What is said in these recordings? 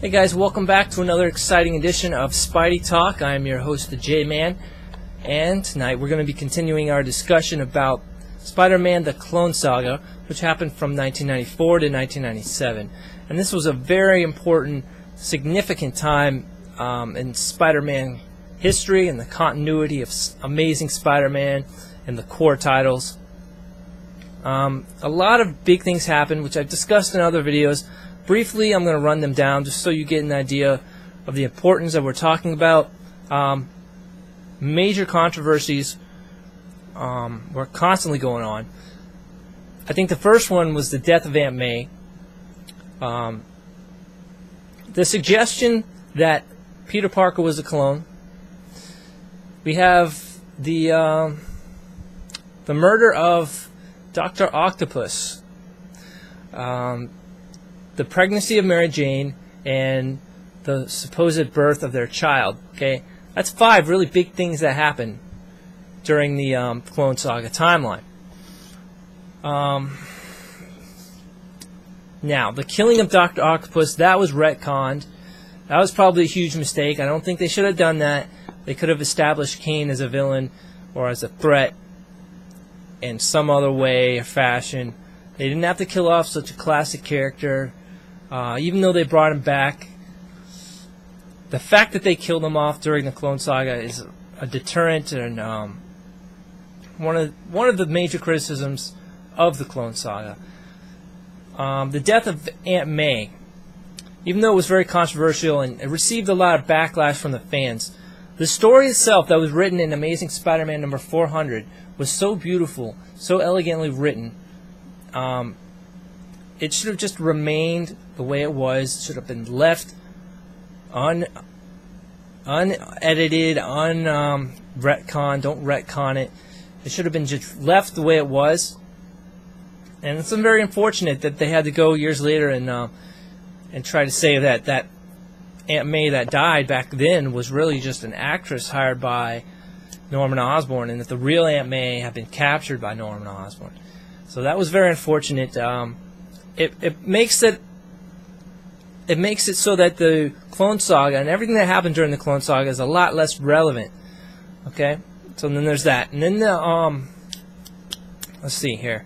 Hey guys, welcome back to another exciting edition of Spidey Talk. I am your host, the J-Man, and tonight we're going to be continuing our discussion about Spider-Man The Clone Saga, which happened from 1994 to 1997. And this was a very important, significant time in Spider-Man history and the continuity of Amazing Spider-Man and the core titles. A lot of big things happened, which I've discussed in other videos. Briefly, I'm going to run them down just so you get an idea of the importance that we're talking about. Major controversies were constantly going on. I think the first one was the death of Aunt May. The suggestion that Peter Parker was a clone. We have the murder of Dr. Octopus. The pregnancy of Mary Jane, and the supposed birth of their child. Okay, that's 5 really big things that happened during the Clone Saga timeline. Now, the killing of Dr. Octopus, that was retconned. That was probably a huge mistake. I don't think they should have done that. They could have established Kane as a villain or as a threat in some other way or fashion. They didn't have to kill off such a classic character. Even though they brought him back, the fact that they killed him off during the Clone Saga is a deterrent and one of the major criticisms of the Clone Saga. The death of Aunt May, even though it was very controversial and it received a lot of backlash from the fans, the story itself that was written in Amazing Spider-Man number 400 was so beautiful, so elegantly written. It should have just remained the way it was. It should have been left unedited, retcon. Don't retcon it. It should have been just left the way it was. And it's very unfortunate that they had to go years later and try to say that Aunt May that died back then was really just an actress hired by Norman Osborn, and that the real Aunt May had been captured by Norman Osborn. So that was very unfortunate. It makes it so that the Clone Saga and everything that happened during the Clone Saga is a lot less relevant. Okay, so then there's that, and then the let's see here.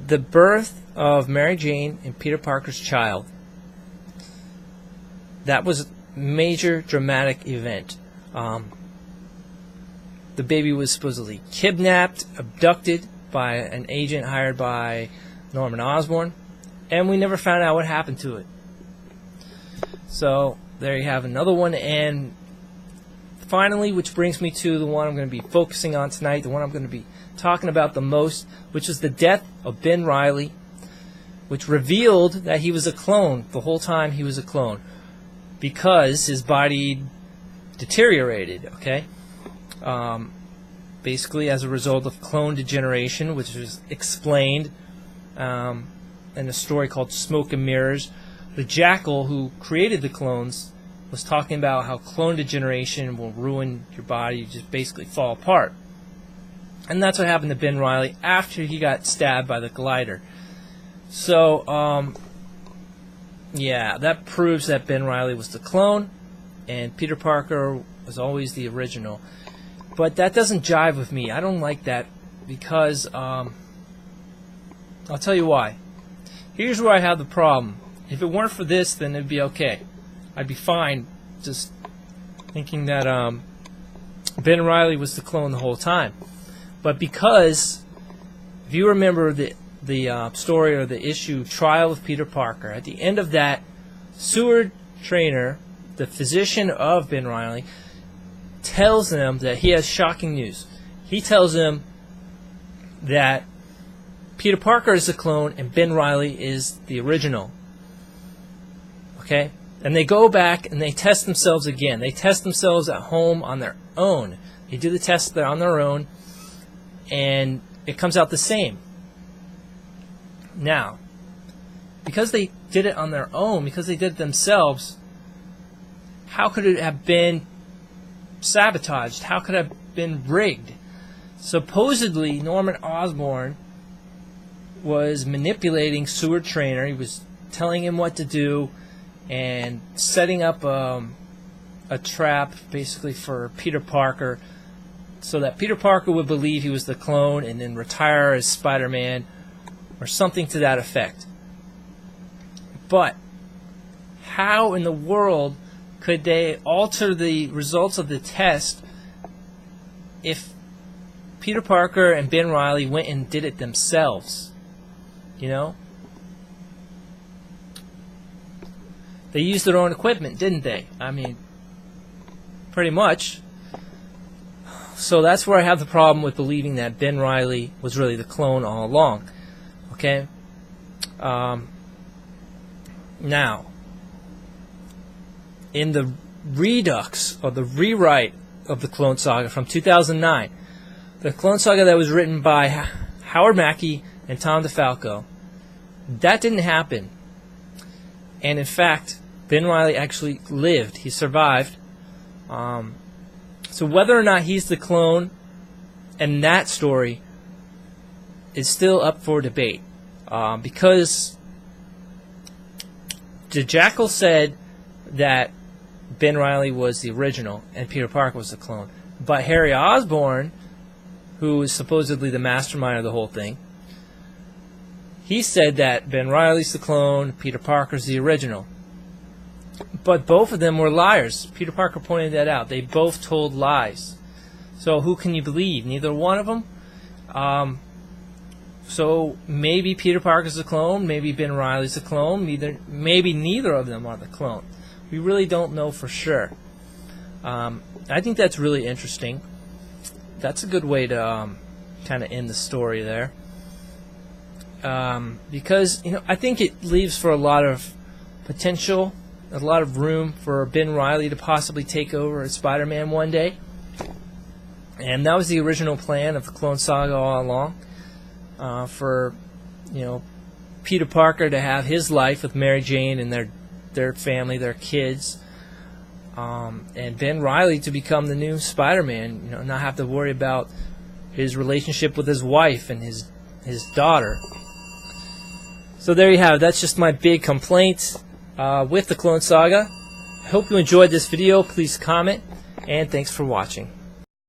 The birth of Mary Jane and Peter Parker's child. That was a major dramatic event. The baby was supposedly kidnapped, abducted by an agent hired by Norman Osborn, and we never found out what happened to it. So there you have another one. And finally, which brings me to the one I'm going to be focusing on tonight, the one I'm going to be talking about the most, which is the death of Ben Reilly, which revealed that he was a clone the whole time. He was a clone because his body deteriorated. Okay. Basically as a result of clone degeneration, which was explained in a story called Smoke and Mirrors. The Jackal who created the clones was talking about how clone degeneration will ruin your body. You just basically fall apart. And that's what happened to Ben Reilly after he got stabbed by the glider. So, yeah, that proves that Ben Reilly was the clone and Peter Parker was always the original. But that doesn't jive with me. I don't like that because, I'll tell you why. Here's where I have the problem. If it weren't for this, then it'd be okay. I'd be fine just thinking that Ben Reilly was the clone the whole time. But because, if you remember the story or the issue Trial of Peter Parker, at the end of that, Seward Trainer, the physician of Ben Reilly, tells them that he has shocking news. He tells them that Peter Parker is the clone and Ben Reilly is the original. Okay? And they go back and they test themselves again. They test themselves at home on their own. They do the test on their own, and it comes out the same. Now, because they did it on their own, because they did it themselves, how could it have been sabotaged? How could it have been rigged? Supposedly, Norman Osborn was manipulating Seward Trainer. He was telling him what to do and setting up a trap basically for Peter Parker so that Peter Parker would believe he was the clone and then retire as Spider-Man or something to that effect. But how in the world could they alter the results of the test if Peter Parker and Ben Reilly went and did it themselves? You know? They used their own equipment, didn't they? I mean, pretty much. So that's where I have the problem with believing that Ben Reilly was really the clone all along. Okay? Now, in the redux, or the rewrite of the Clone Saga from 2009, the Clone Saga that was written by Howard Mackey and Tom DeFalco, that didn't happen. And in fact, Ben Reilly actually lived. He survived. So whether or not he's the clone in that story is still up for debate. Because the Jackal said that Ben Reilly was the original and Peter Parker was the clone. But Harry Osborn, who is supposedly the mastermind of the whole thing, he said that Ben Reilly's the clone, Peter Parker's the original. But both of them were liars. Peter Parker pointed that out. They both told lies. So who can you believe? Neither one of them? So maybe Peter Parker's the clone, maybe Ben Reilly's the clone, maybe neither of them are the clone. We really don't know for sure. I think that's really interesting. That's a good way to kind of end the story there. Because, I think it leaves for a lot of potential, a lot of room for Ben Reilly to possibly take over as Spider-Man one day. And that was the original plan of the Clone Saga all along. For, Peter Parker to have his life with Mary Jane and their family, their kids. And Ben Reilly to become the new Spider-Man, not have to worry about his relationship with his wife and his daughter. So there you have it. That's just my big complaint with the Clone Saga. I hope you enjoyed this video. Please comment, and thanks for watching.